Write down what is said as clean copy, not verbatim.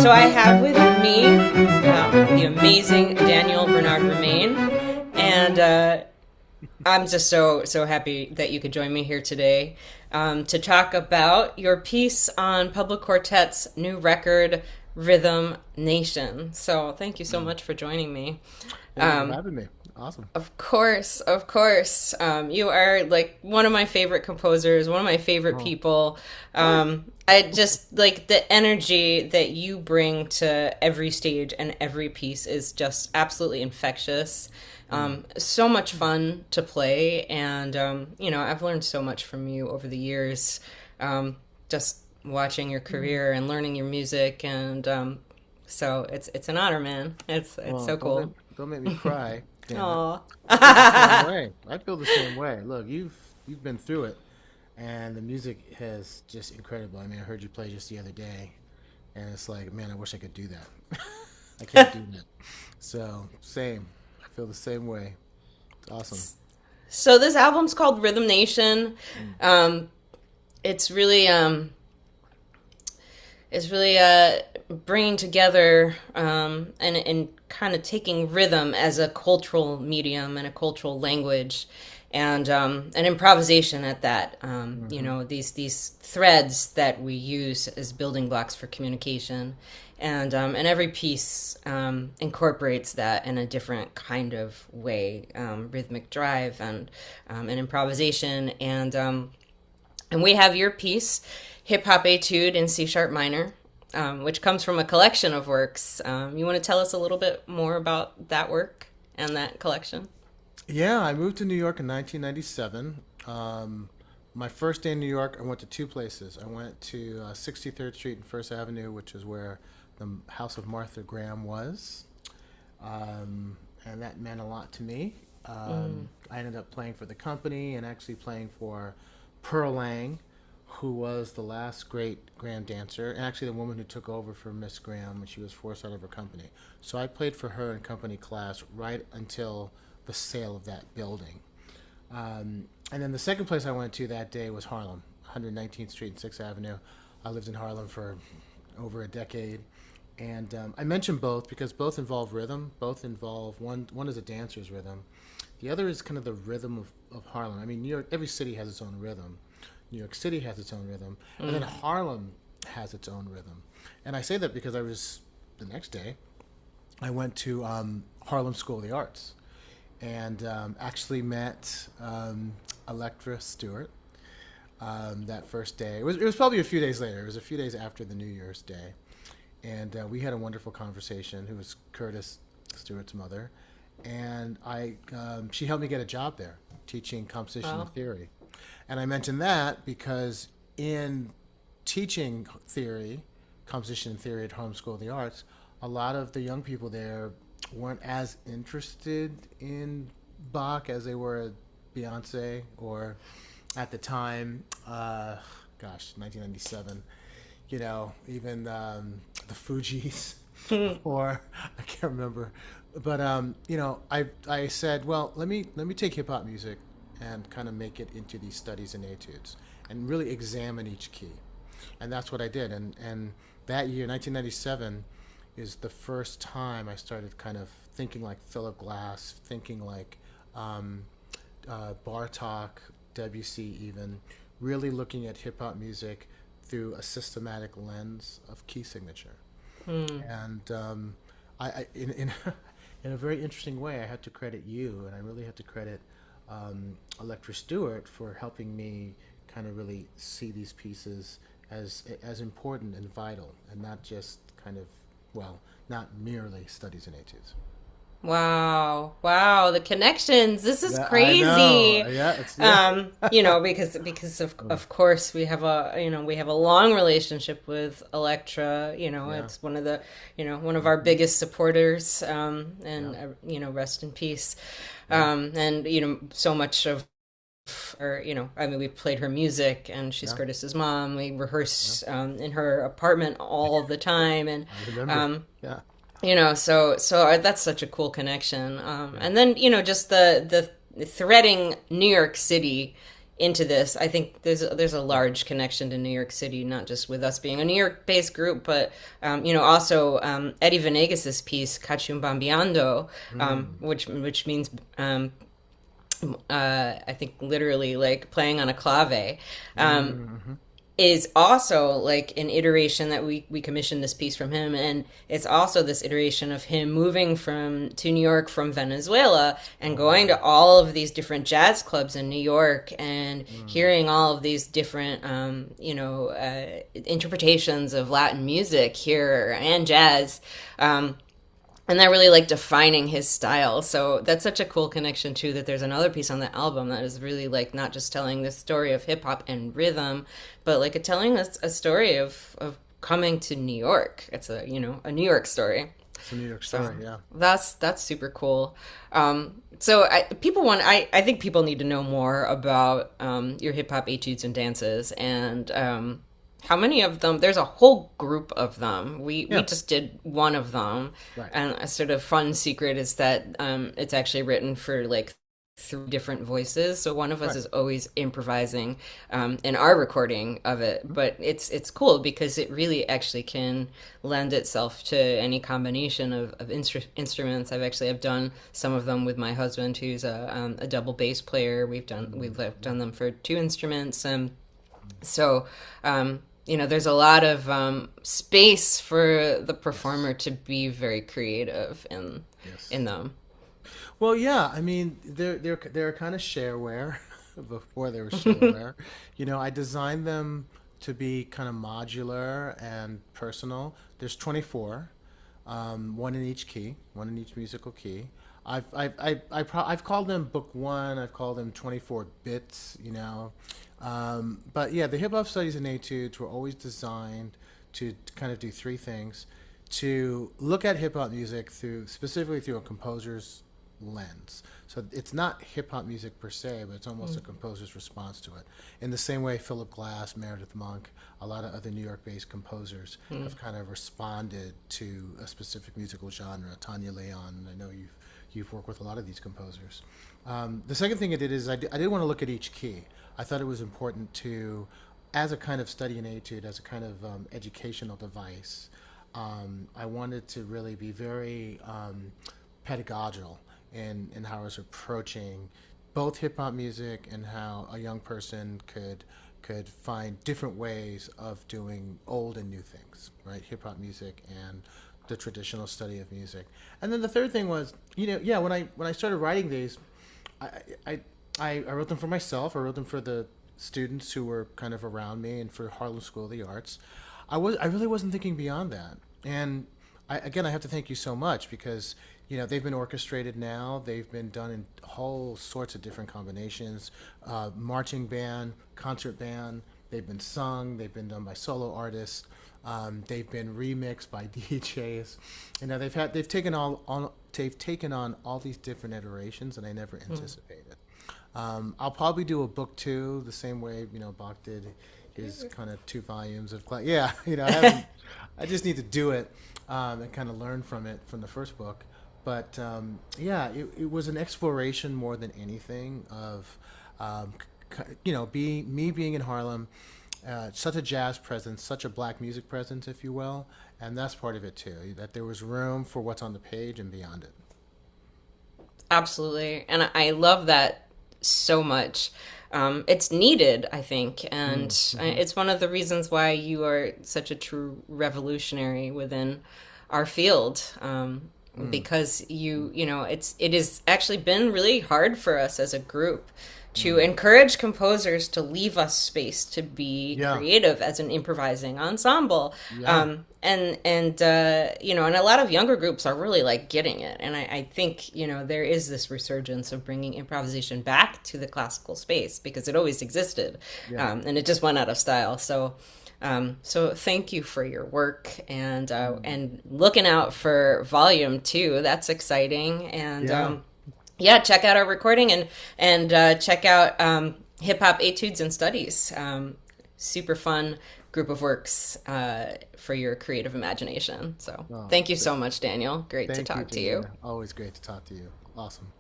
So I have with me the amazing Daniel Bernard Roumain, and I'm just so happy that you could join me here today to talk about your piece on Public Quartet's new record, Rhythm Nation. So thank you so much for joining me. Thank you for having me. Awesome. Of course, of course. You are like one of my favorite composers, one of my favorite people. I just like the energy that you bring to every stage and every piece is just absolutely infectious. So much fun to play, and I've learned so much from you over the years, just watching your career and learning your music, and so it's an honor, man. It's so cool. Don't make me cry. Aw. I feel the same way. Look, you've been through it, and the music is just incredible. I mean, I heard you play just the other day, and it's like, man, I wish I could do that. I can't do that. So, same. I feel the same way. It's awesome. So this album's called Rhythm Nation. It's really bringing together and kind of taking rhythm as a cultural medium and a cultural language, and improvisation at that. These threads that we use as building blocks for communication, and every piece incorporates that in a different kind of way, rhythmic drive and improvisation, and we have your piece, Hip Hop Etude in C sharp minor, which comes from a collection of works. You want to tell us a little bit more about that work and that collection? Yeah, I moved to New York in 1997. My first day in New York, I went to two places. I went to 63rd Street and First Avenue, which is where the House of Martha Graham was, and that meant a lot to me. I ended up playing for the company and actually playing for Pearl Lang, who was the last great Graham dancer, and actually the woman who took over for Miss Graham when she was forced out of her company. So I played for her in company class right until the sale of that building. And then the second place I went to that day was Harlem, 119th Street and 6th Avenue. I lived in Harlem for over a decade. And I mentioned both because both involve rhythm. Both involve, one is a dancer's rhythm. The other is kind of the rhythm of Harlem. I mean, New York, every city has its own rhythm. New York City has its own rhythm, and then Harlem has its own rhythm. And I say that because the next day, I went to Harlem School of the Arts, and actually met Electra Stewart that first day. It was probably a few days later. It was a few days after the New Year's Day, and we had a wonderful conversation. Who was Curtis Stewart's mother, and she helped me get a job there, teaching composition theory. And I mentioned that because in teaching theory, composition theory at Harlem School of the Arts, a lot of the young people there weren't as interested in Bach as they were at Beyonce, or at the time, 1997, even the Fugees, or I can't remember. But I said, well, let me take hip hop music and kind of make it into these studies and etudes and really examine each key. And that's what I did. And that year, 1997, is the first time I started kind of thinking like Philip Glass, thinking like Bartok, Debussy even, really looking at hip-hop music through a systematic lens of key signature. And in a very interesting way, I had to credit you, and I really had to credit Electra Stewart for helping me kind of really see these pieces as important and vital, and not just kind of, not merely studies and etudes. Wow, the connections. This is Yeah, I crazy. know. Yeah. Because of course we have a long relationship with Electra. Yeah. It's one of our biggest supporters. Rest in peace. And so much of her, we've played her music, and she's Yeah. Curtis's mom. We rehearse in her apartment all the time, and I remember. Yeah. so that's such a cool connection. And then just the threading New York City into this. I think there's a large connection to New York City, not just with us being a New York-based group, but also Eddie Venegas's piece "Cachumbambiando," Mm. which means I think literally like playing on a clave. Mm-hmm. Is also like an iteration that we commissioned this piece from him, and it's also this iteration of him moving from to New York from Venezuela and Oh going wow. to all of these different jazz clubs in New York and Mm. hearing all of these different interpretations of Latin music here and jazz. And that really like defining his style. So that's such a cool connection too, that there's another piece on the album that is really like not just telling the story of hip hop and rhythm, but like telling us a story of coming to New York. It's a New York story. It's a New York So story, yeah. that's super cool. I think people need to know more about your hip hop etudes and dances, and how many of them. There's a whole group of them. We Yeah, just did one of them, right. and a sort of fun secret is that it's actually written for like three different voices. So one of us Right. is always improvising in our recording of it. But it's cool because it really actually can lend itself to any combination of instruments. I've done some of them with my husband, who's a double bass player. We've done them for two instruments. So there's a lot of space for the Yes. performer to be very creative Yes. in them. Well, yeah. I mean, they're kind of shareware before they were shareware. I designed them to be kind of modular and personal. There's 24, one in each key, one in each musical key. I've called them book one. I've called them 24 bits. But yeah, the hip hop studies and etudes were always designed to kind of do three things: to look at hip hop music specifically through a composer's lens. So it's not hip hop music per se, but it's almost a composer's response to it. In the same way, Philip Glass, Meredith Monk, a lot of other New York-based composers have kind of responded to a specific musical genre. Tanya Leon, I know you've worked with a lot of these composers. The second thing I did is I did want to look at each key. I thought it was important to, as a kind of study and etude, as a kind of educational device, I wanted to really be very pedagogical in how I was approaching both hip hop music and how a young person could find different ways of doing old and new things, right? Hip hop music and the traditional study of music. And then the third thing was, yeah, when I started writing these, I, I I wrote them for myself. I wrote them for the students who were kind of around me and for Harlem School of the Arts. I really wasn't thinking beyond that. And again, I have to thank you so much because they've been orchestrated now. They've been done in whole sorts of different combinations, marching band, concert band. They've been sung. They've been done by solo artists. They've been remixed by DJs. They've taken on all these different iterations that I never anticipated. I'll probably do a book two the same way Bach did his kind of 2 volumes of class. Yeah, I haven't. I just need to do it and kind of learn from it from the first book. But yeah, it was an exploration more than anything of being in Harlem, such a jazz presence, such a black music presence, if you will, and that's part of it too. That there was room for what's on the page and beyond it. Absolutely. And I love that so much. It's needed, I think, and Mm-hmm. it's one of the reasons why you are such a true revolutionary within our field. Mm. Because it has actually been really hard for us as a group to Mm. encourage composers to leave us space to be Yeah, creative as an improvising ensemble. yeah. And a lot of younger groups are really like getting it, and I think there is this resurgence of bringing improvisation back to the classical space because it always existed, Yeah. and it just went out of style. So thank you for your work Mm. and looking out for volume two. That's exciting. And Yeah. yeah, check out our recording and check out Hip Hop Etudes and Studies. Super fun group of works for your creative imagination. So Oh, thank you so much, Daniel. Great to thank you, talk to you. Jannina. Always great to talk to you. Awesome.